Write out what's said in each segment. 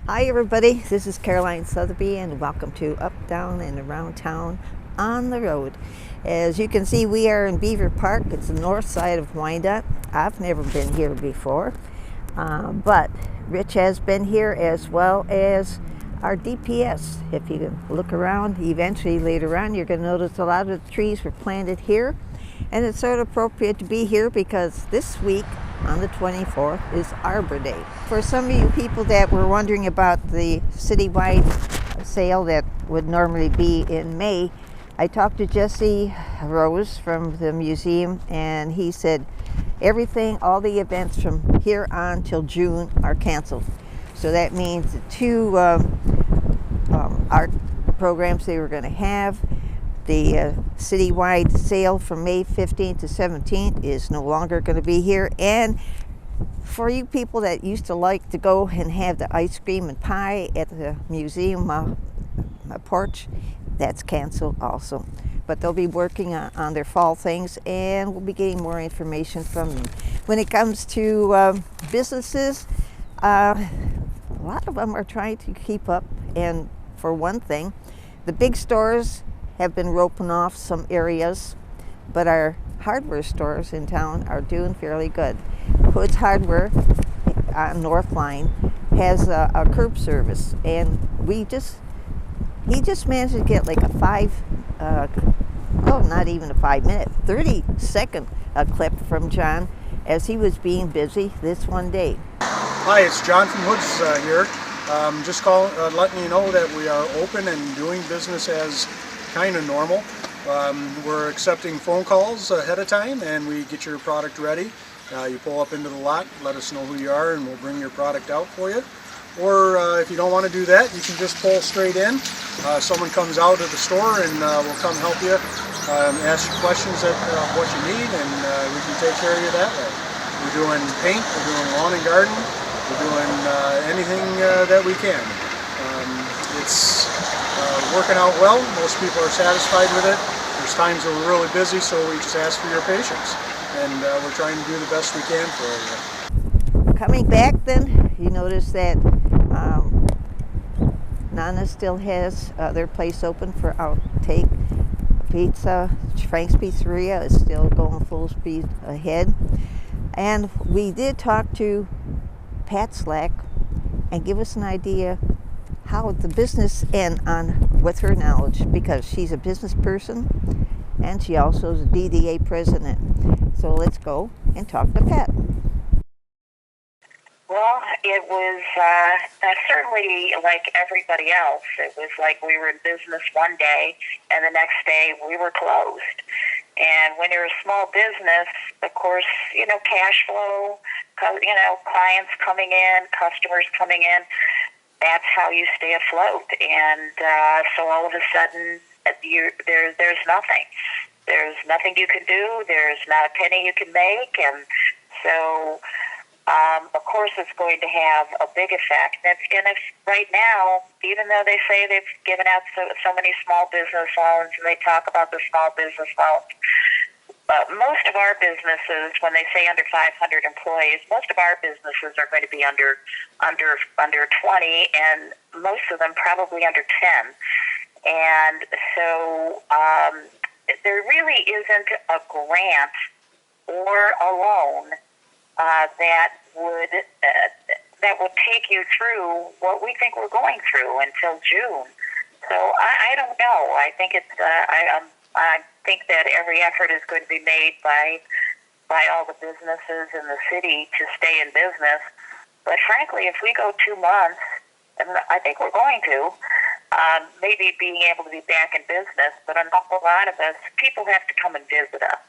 Hi everybody, this is Caroline Sotheby and welcome to Up, Down and Around Town on the Road. As you can see, we are in Beaver Park. It's the north side of Wyandotte. I've never been here before, but Rich has been here, as well as our DPS. If you can look around, eventually later on you're going to notice a lot of the trees were planted here, and it's sort of appropriate to be here because this week on the 24th is Arbor Day. For some of you people that were wondering about the citywide sale that would normally be in May, I talked to Jesse Rose from the museum, and he said everything, all the events from here on till June are canceled. So that means the two art programs they were going to have, the citywide sale from May 15th to 17th is no longer going to be here. And for you people that used to like to go and have the ice cream and pie at the museum porch, that's canceled also. But they'll be working on their fall things, and we'll be getting more information from them. When it comes to businesses, a lot of them are trying to keep up. And for one thing, the big stores have been roping off some areas, but our hardware stores in town are doing fairly good. Hood's Hardware on North Line has a curb service, and he just managed to get like a not even a 5 minute, 30-second clip from John as he was being busy this one day. Hi, it's John from Hood's here. Just letting you know that we are open and doing business as kind of normal. We're accepting phone calls ahead of time, and we get your product ready. You pull up into the lot, let us know who you are, and we'll bring your product out for you. Or if you don't want to do that, you can just pull straight in. Someone comes out of the store and will come help you, ask you questions of what you need, and we can take care of you that way. We're doing paint, we're doing lawn and garden, we're doing anything that we can. It's working out well. Most people are satisfied with it. There's times where we're really busy, so we just ask for your patience, and we're trying to do the best we can for you. Coming back then, you notice that Nana still has their place open for outtake pizza. Frank's Pizzeria is still going full speed ahead. And we did talk to Pat Slack and give us an idea how the business and on with her knowledge, because she's a business person and she also is a DDA president. So let's go and talk to Pat. Well, it was certainly like everybody else. It was like we were in business one day and the next day we were closed. And when you're a small business, of course, cash flow, clients coming in, customers coming in, that's how you stay afloat. And so all of a sudden, there's nothing. There's nothing you can do. There's not a penny you can make. And so, of course, it's going to have a big effect. And if right now, even though they say they've given out so many small business loans, and they talk about the small business loans, most of our businesses, when they say under 500 employees, most of our businesses are going to be under 20, and most of them probably under 10. And so there really isn't a grant or a loan that would take you through what we think we're going through until June. So I don't know. I think it's I think that every effort is going to be made by all the businesses in the city to stay in business. But frankly, if we go 2 months, and I think we're going to, maybe being able to be back in business, but an awful lot of us, people have to come and visit us.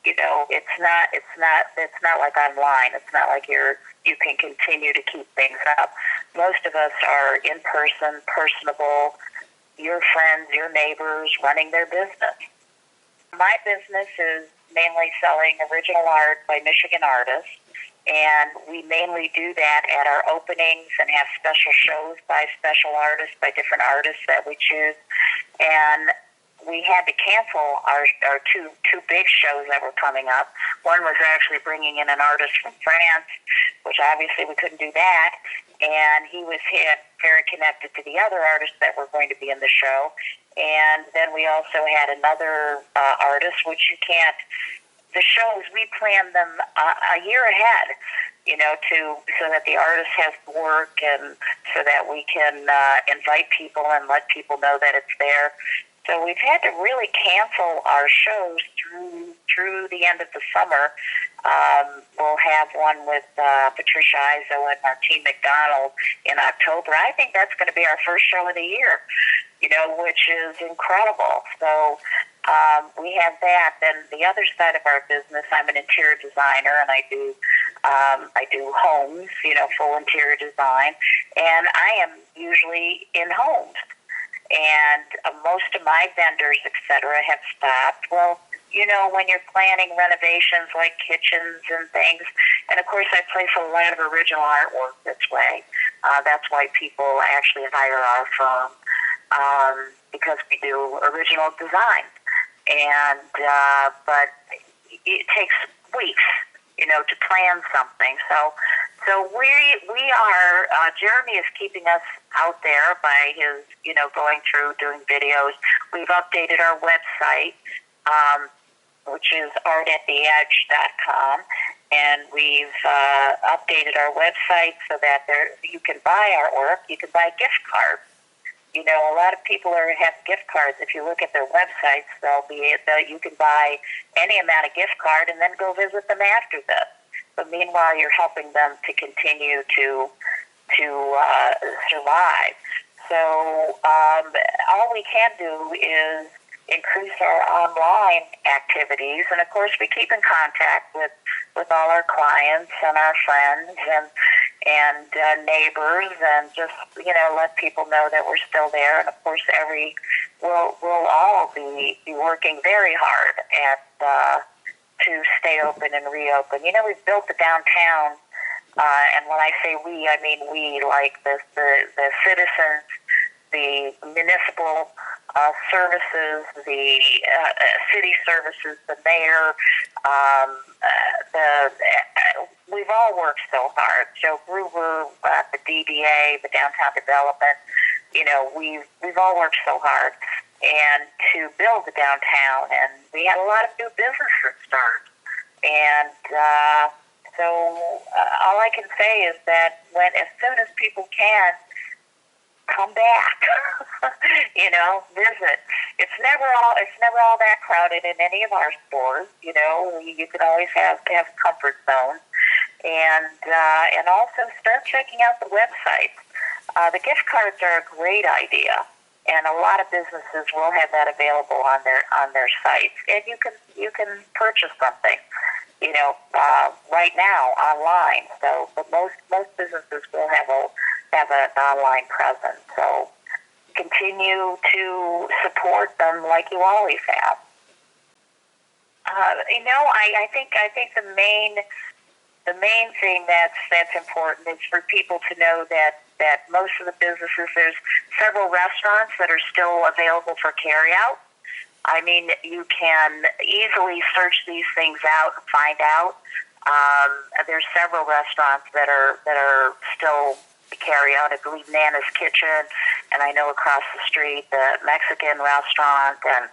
It's not like online. It's not like you can continue to keep things up. Most of us are in person, personable, your friends, your neighbors, running their business. My business is mainly selling original art by Michigan artists, and we mainly do that at our openings and have special shows by special artists, by different artists that we choose. And we had to cancel our two big shows that were coming up. One was actually bringing in an artist from France, which obviously we couldn't do that, and he was very connected to the other artists that were going to be in the show. And then we also had another artist, which you can't. The shows, we plan them a year ahead, so that the artist has work and so that we can invite people and let people know that it's there. So we've had to really cancel our shows through the end of the summer. We'll have one with Patricia Izzo and Martine McDonald in October. I think that's going to be our first show of the year, which is incredible. So we have that. Then the other side of our business, I'm an interior designer, and I do homes, full interior design, and I am usually in homes. And most of my vendors, et cetera, have stopped. Well, when you're planning renovations like kitchens and things, and of course I place a lot of original artwork this way. That's why people actually hire our firm, because we do original design. And but it takes weeks, to plan something. So we are. Jeremy is keeping us out there by his, going through doing videos. We've updated our website, which is artattheedge.com, and we've updated our website so that you can buy our work. You can buy gift cards. A lot of people have gift cards. If you look at their websites, you can buy any amount of gift card and then go visit them after this. But meanwhile, you're helping them to continue to survive. So all we can do is increase our online activities, and of course, we keep in contact with all our clients and our friends and neighbors, and just let people know that we're still there. And of course, we'll all be working very hard at to stay open and reopen. We've built the downtown, and when I say we, I mean we, like the citizens, the municipal services, the city services, the mayor. We've all worked so hard. Joe Gruber, the DDA, the downtown development. We've all worked so hard, and to build the downtown, and we had a lot of new businesses start. And so all I can say is that as soon as people can, come back, visit. It's never all that crowded in any of our stores. You can always have comfort zones, and also start checking out the websites. The gift cards are a great idea, and a lot of businesses will have that available on their sites, and you can purchase something, right now online. So, but most businesses will have an online presence. So continue to support them like you always have. I think the main thing that's important is for people to know that most of the businesses, there's several restaurants that are still available for carryout. I mean, you can easily search these things out and find out. There's several restaurants that are still carry out. I believe Nana's Kitchen, and I know across the street the Mexican restaurant, and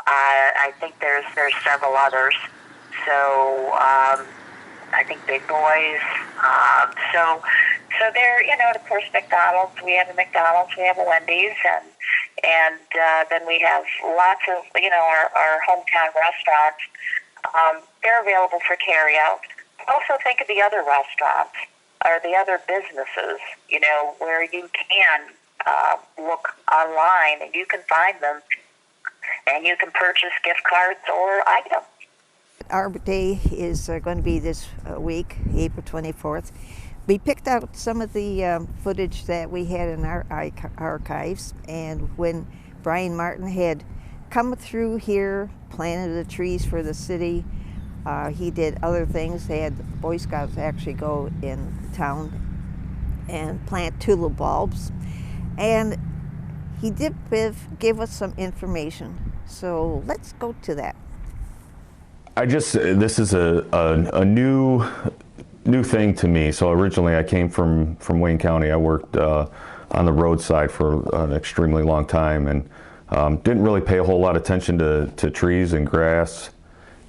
I think there's several others. So I think Big Boys. So there, of course, McDonald's. We have a McDonald's. We have a Wendy's, and then we have lots of our hometown restaurants. They're available for carryout. Also, think of the other restaurants or the other businesses, where you can look online and you can find them, and you can purchase gift cards or items. Arbor Day is going to be this week, April 24th. We picked out some of the footage that we had in our archives, and when Brian Martin had come through here, planted the trees for the city, he did other things. They had the Boy Scouts actually go in town and plant tulip bulbs. And he did give us some information. So let's go to that. This is a new thing to me. So originally I came from Wayne County. I worked on the roadside for an extremely long time, and didn't really pay a whole lot of attention to trees and grass,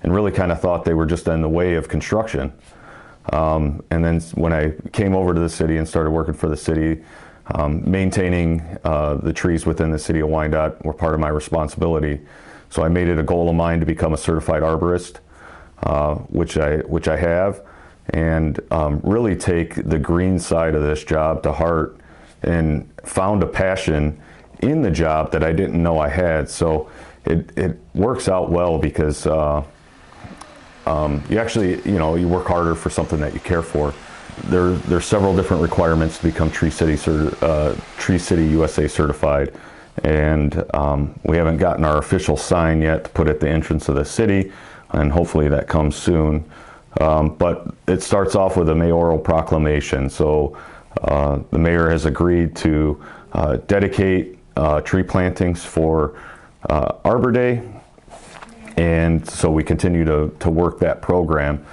and really kind of thought they were just in the way of construction. And then when I came over to the city and started working for the city, maintaining the trees within the city of Wyandotte were part of my responsibility. So I made it a goal of mine to become a certified arborist, which I have, and really take the green side of this job to heart, and found a passion in the job that I didn't know I had. So it works out well, because you actually, you work harder for something that you care for. There's several different requirements to become Tree City USA certified, and we haven't gotten our official sign yet to put at the entrance of the city, and hopefully that comes soon. But it starts off with a mayoral proclamation. So the mayor has agreed to dedicate tree plantings for Arbor Day, and so we continue to work that program.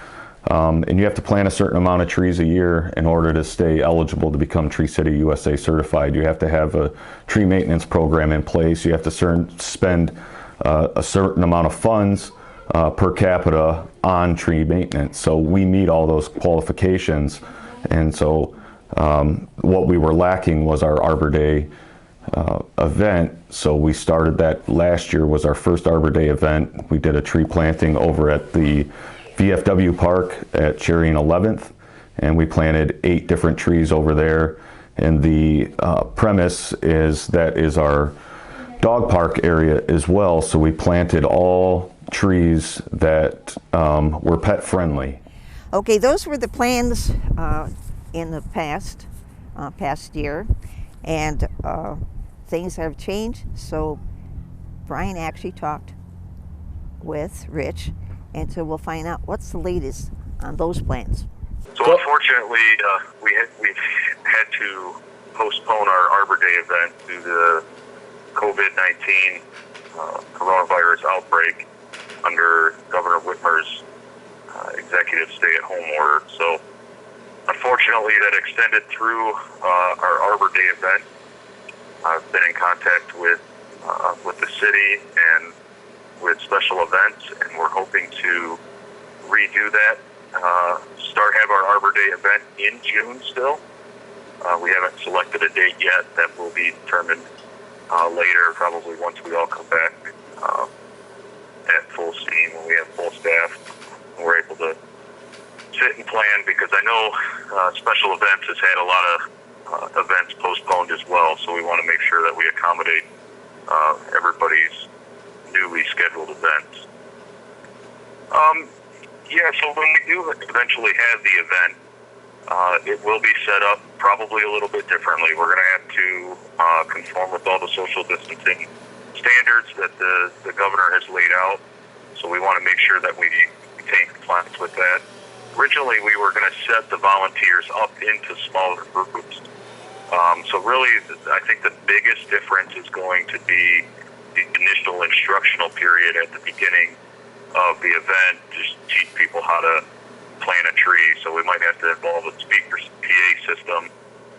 And you have to plant a certain amount of trees a year in order to stay eligible to become Tree City USA certified. You have to have a tree maintenance program in place. You have to spend a certain amount of funds per capita on tree maintenance. So we meet all those qualifications. And so what we were lacking was our Arbor Day event. So we started that last year, was our first Arbor Day event. We did a tree planting over at the VFW Park at Cherry and 11th, and we planted 8 different trees over there. And the premise is that is our dog park area as well, so we planted all trees that were pet friendly. Okay, those were the plans in the past year, and things have changed. So Brian actually talked with Rich, and so we'll find out what's the latest on those plans. So unfortunately, we've had to postpone our Arbor Day event due to the COVID-19 coronavirus outbreak under Governor Whitmer's executive stay-at-home order. So unfortunately, that extended through our Arbor Day event. I've been in contact with the city and with special events, and we're hoping to redo that, have our Arbor Day event in June still. We haven't selected a date yet. That will be determined later, probably once we all come back at full steam, when we have full staff, and we're able to sit and plan, because I know special events has had a lot of events postponed as well, so we want to make sure that we accommodate everybody's newly scheduled events. So when we do eventually have the event, it will be set up probably a little bit differently. We're going to have to conform with all the social distancing standards that the governor has laid out, so we want to make sure that we maintain compliance with that. Originally, we were going to set the volunteers up into smaller groups. So really, I think the biggest difference is going to be the initial instructional period at the beginning of the event, just teach people how to plant a tree. So we might have to involve a speaker PA system,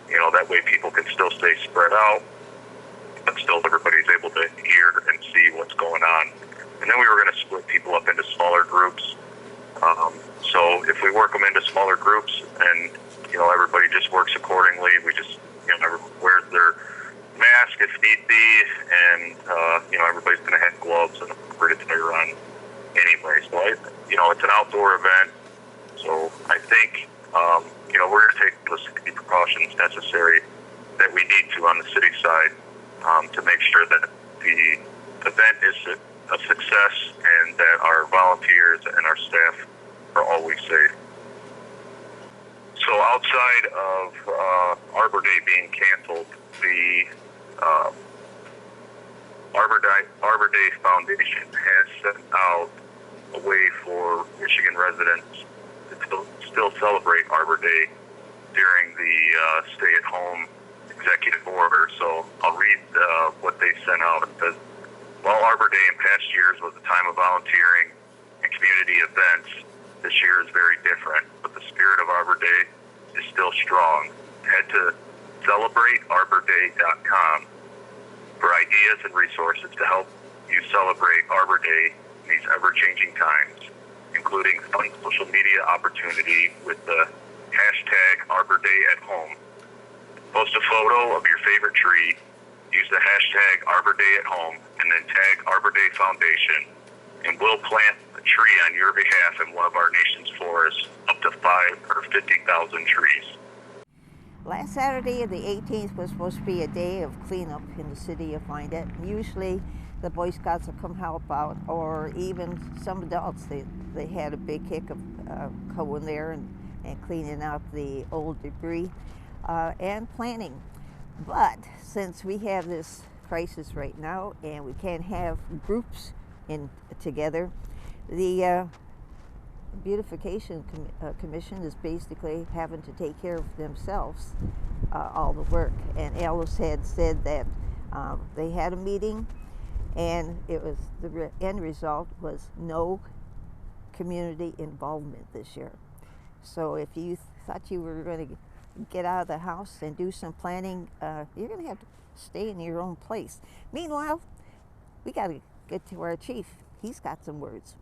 that way people can still stay spread out, but still everybody's able to hear and see what's going on. And then we were going to split people up into smaller groups. So if we work them into smaller groups and, everybody just works accordingly, we just, everyone wears their mask if need be, and, everybody's going to have gloves and respirator on anyway. So, it's an outdoor event, so I think, we're going to take the safety precautions necessary that we need to on the city side to make sure that the event is a success and that our volunteers and our staff are always safe. So outside of Arbor Day being canceled, the Arbor Day Foundation has sent out a way for Michigan residents to still celebrate Arbor Day during the stay-at-home executive order. So I'll read what they sent out. It says, while Arbor Day in past years was a time of volunteering and community events, this year is very different, but the spirit of Arbor Day is still strong. Head to celebratearborday.com for ideas and resources to help you celebrate Arbor Day in these ever-changing times, including fun social media opportunity with the hashtag Arbor Day at Home. Post a photo of your favorite tree, use the hashtag Arbor Day at Home, and then tag Arbor Day Foundation, and we'll plant a tree on your behalf in one of our nation's forests, up to 5 or 50,000 trees. Last Saturday, the 18th, was supposed to be a day of cleanup in the city of Wyandotte. Usually the Boy Scouts will come help out, or even some adults. They had a big kick of going there and cleaning out the old debris and planting. But since we have this crisis right now and we can't have groups together, the Beautification Commission is basically having to take care of themselves, all the work. And Alice had said that they had a meeting, and it was the end result was no community involvement this year. So if you thought you were going to get out of the house and do some planning, you're going to have to stay in your own place. Meanwhile, we got to get to our chief. He's got some words.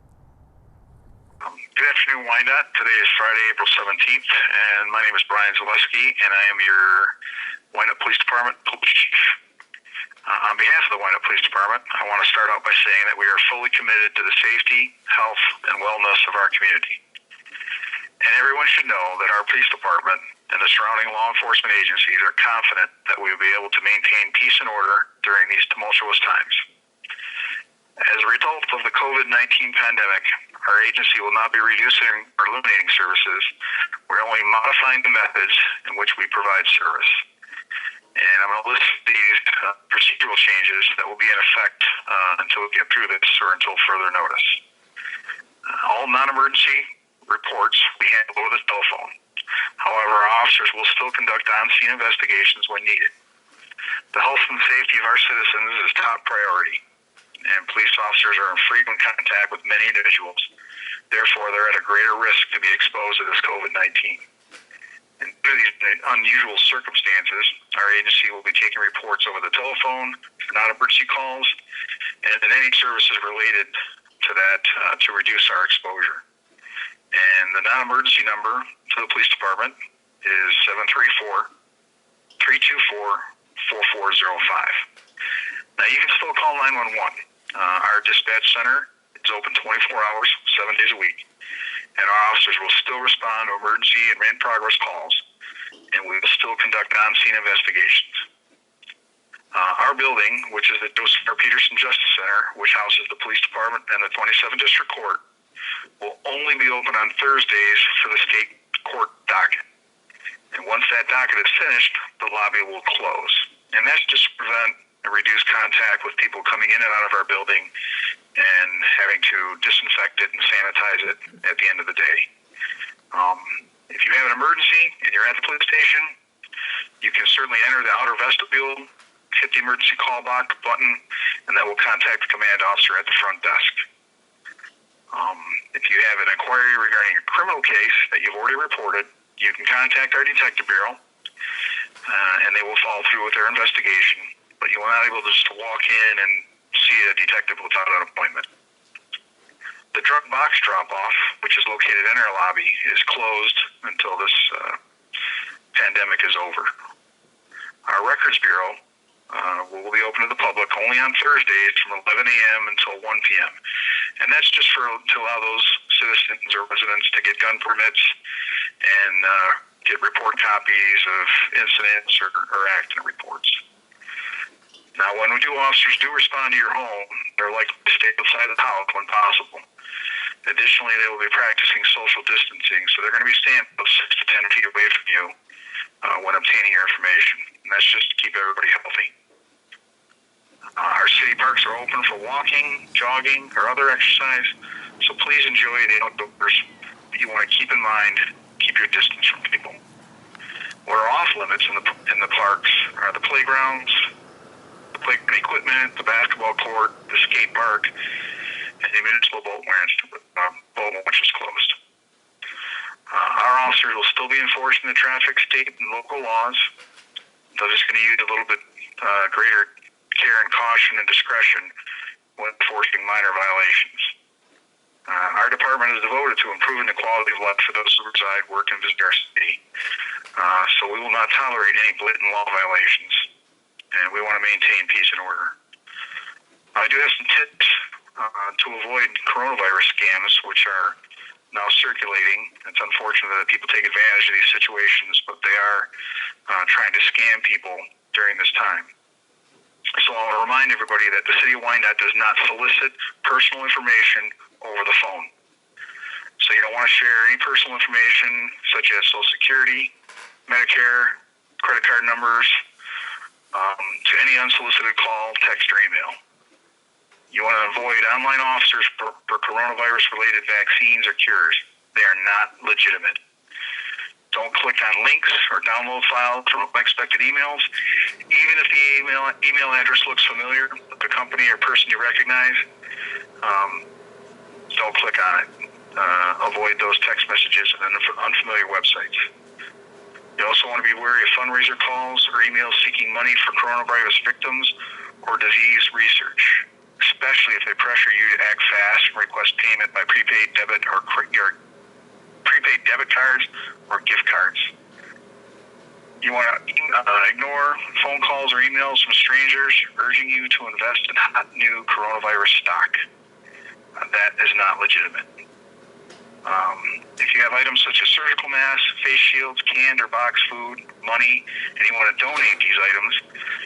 Good afternoon, Wyandotte. Today is Friday, April 17th, and my name is Brian Zaleski, and I am your Wyandotte Police Department Police Chief. On behalf of the Wyandotte Police Department, I want to start out by saying that we are fully committed to the safety, health, and wellness of our community. And everyone should know that our police department and the surrounding law enforcement agencies are confident that we will be able to maintain peace and order during these tumultuous times. As a result of the COVID-19 pandemic, our agency will not be reducing or eliminating services. We're only modifying the methods in which we provide service. And I'm going to list these procedural changes that will be in effect until we get through this or until further notice. All non-emergency reports we handle over the telephone. However, our officers will still conduct on-scene investigations when needed. The health and safety of our citizens is top priority, and police officers are in frequent contact with many individuals. Therefore, they're at a greater risk to be exposed to this COVID-19. And due to these unusual circumstances, our agency will be taking reports over the telephone for non-emergency calls and any services related to that to reduce our exposure. And the non-emergency number to the police department is 734-324-4405. Now, you can still call 911. Our dispatch center is open 24 hours, 7 days a week, and our officers will still respond to emergency and in-progress calls, and we will still conduct on-scene investigations. Our building, which is the Joseph R. Peterson Justice Center, which houses the police department and the 27th District Court, will only be open on Thursdays for the state court docket. And once that docket is finished, the lobby will close. And that's just to prevent and reduce contact with people coming in and out of our building and having to disinfect it and sanitize it at the end of the day. If you have an emergency and you're at the police station, you can certainly enter the outer vestibule, hit the emergency call box button, and that will contact the command officer at the front desk. If you have an inquiry regarding a criminal case that you've already reported, you can contact our detective bureau, and they will follow through with their investigation. But you will not be able to just walk in and see a detective without an appointment. The drug box drop-off, which is located in our lobby, is closed until this pandemic is over. Our records bureau will be open to the public only on Thursdays from 11 a.m. until 1 p.m. And that's just to allow those citizens or residents to get gun permits and get report copies of incidents or accident reports. Now, when officers do respond to your home, they're likely to stay outside the house when possible. Additionally, they will be practicing social distancing, so they're going to be staying about 6 to 10 feet away from you when obtaining your information. And that's just to keep everybody healthy. Our city parks are open for walking, jogging, or other exercise, so please enjoy the outdoors. But you want to keep in mind, keep your distance from people. What are off limits in the parks are the playgrounds, the playground equipment, the basketball court, the skate park, and the municipal boat which is closed. Our officers will still be enforcing the traffic state and local laws. They're just going to use a little bit greater care and caution and discretion when enforcing minor violations. Our department is devoted to improving the quality of life for those who reside, work, and visit our city. So we will not tolerate any blatant law violations, and we want to maintain peace and order. I do have some tips to avoid coronavirus scams, which are now circulating. It's unfortunate that people take advantage of these situations, but they are trying to scam people during this time. So I want to remind everybody that the City of Wyandotte does not solicit personal information over the phone. So you don't want to share any personal information such as Social Security, Medicare, credit card numbers, to any unsolicited call, text, or email. You want to avoid online officers for coronavirus-related vaccines or cures. They are not legitimate. Don't click on links or download files from unexpected emails. Even if the email address looks familiar, the company or person you recognize, don't click on it. Avoid those text messages and unfamiliar websites. You also want to be wary of fundraiser calls or emails seeking money for coronavirus victims or disease research, especially if they pressure you to act fast and request payment by prepaid debit cards or gift cards. You want to ignore phone calls or emails from strangers urging you to invest in hot new coronavirus stock. That is not legitimate. If you have items such as surgical masks, face shields, canned or boxed food, money, and you want to donate these items,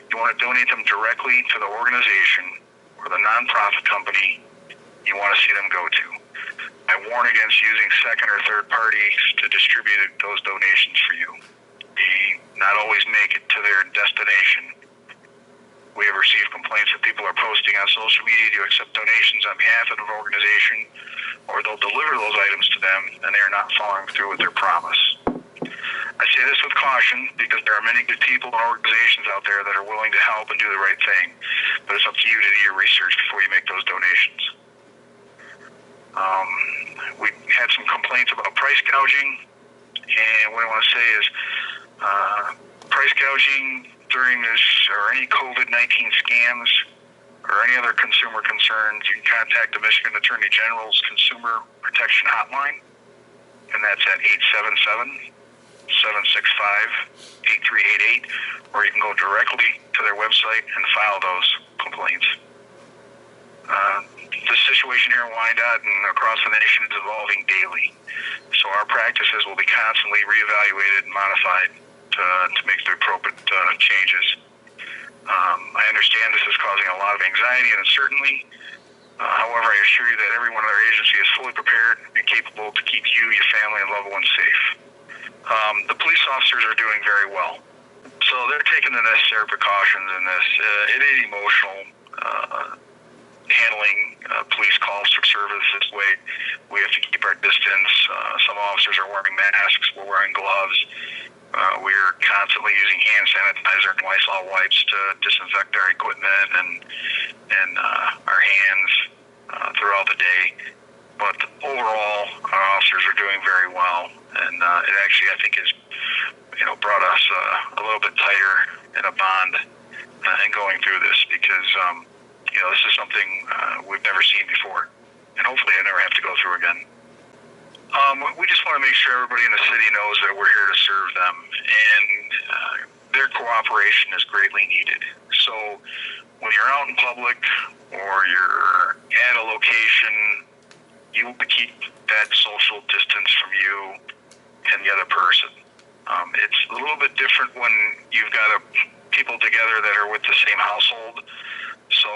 you want to donate them directly to the organization or the nonprofit company you want to see them go to. I warn against using second or third parties to distribute those donations for you. They not always make it to their destination. We have received complaints that people are posting on social media to accept donations on behalf of an organization, or they'll deliver those items to them and they are not following through with their promise. I say this with caution because there are many good people and organizations out there that are willing to help and do the right thing, but it's up to you to do your research before you make those donations. We had some complaints about price gouging, and what I want to say is price gouging during this or any COVID-19 scams or any other consumer concerns, you can contact the Michigan Attorney General's Consumer Protection Hotline, and that's at 877-765-8388, or you can go directly to their website and file those complaints. The situation here in Wyandotte and across the nation is evolving daily, so our practices will be constantly reevaluated and modified to make the appropriate changes. I understand this is causing a lot of anxiety and uncertainty. However, I assure you that everyone in our agency is fully prepared and capable to keep you, your family, and loved ones safe. The police officers are doing very well, so they're taking the necessary precautions in this. It is emotional handling police calls for service this way. We have to keep our distance. Some officers are wearing masks. We're wearing gloves. We're constantly using hand sanitizer and Lysol wipes to disinfect our equipment and our hands throughout the day. But overall, our officers are doing very well, and it actually, I think, has brought us a little bit tighter in a bond in going through this because this is something we've never seen before, and hopefully I never have to go through again. We just want to make sure everybody in the city knows that we're here to serve them, and their cooperation is greatly needed. So when you're out in public or you're at a location, you will keep that social distance from you and the other person. It's a little bit different when you've got people together that are with the same household. So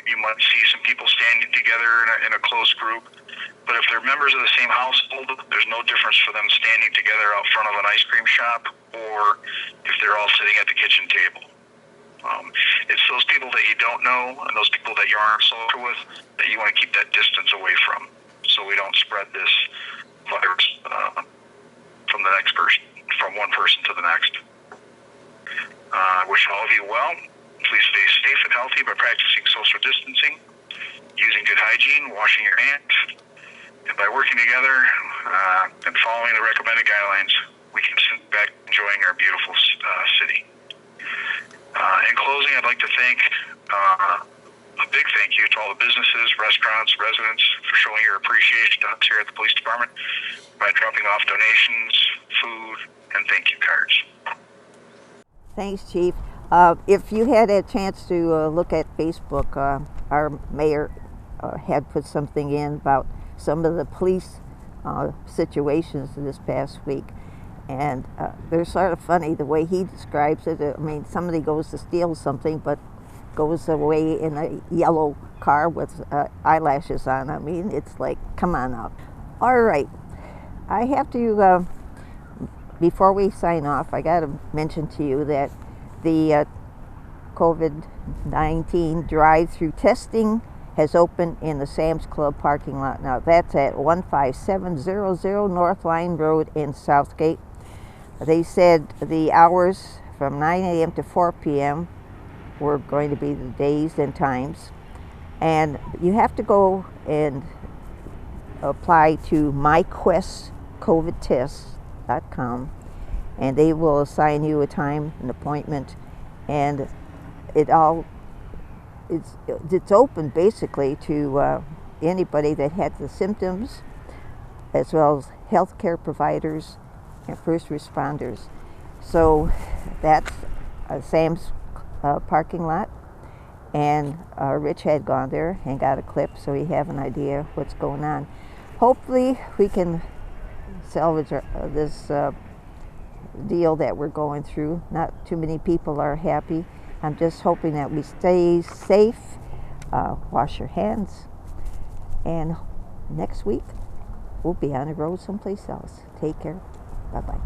you might see some people standing together in a close group. But if they're members of the same household, there's no difference for them standing together out front of an ice cream shop or if they're all sitting at the kitchen table. It's those people that you don't know and those people that you aren't social with that you want to keep that distance away from so we don't spread this virus from the next person, from one person to the next. I wish all of you well. Please stay safe and healthy by practicing social distancing, using good hygiene, washing your hands, and by working together and following the recommended guidelines, we can sit back enjoying our beautiful city. In closing, I'd like to thank a big thank you to all the businesses, restaurants, residents for showing your appreciation to us here at the police department by dropping off donations, food, and thank you cards. Thanks, Chief. If you had a chance to look at Facebook, our mayor had put something in about some of the police situations this past week. And they're sort of funny the way he describes it. I mean, somebody goes to steal something, but goes away in a yellow car with eyelashes on. I mean, it's like, come on up. All right. I have to, before we sign off, I got to mention to you that the COVID-19 drive-through testing has opened in the Sam's Club parking lot. Now, that's at 15700 North Line Road in Southgate. They said the hours from 9 a.m. to 4 p.m. were going to be the days and times. And you have to go and apply to myquestcovidtest.com, and they will assign you a time, an appointment, and it's open basically to anybody that had the symptoms, as well as healthcare providers and first responders. So that's Sam's parking lot, and Rich had gone there and got a clip, so we have an idea what's going on. Hopefully we can salvage this deal that we're going through. Not too many people are happy. I'm just hoping that we stay safe, wash your hands, and next week we'll be on the road someplace else. Take care. Bye-bye.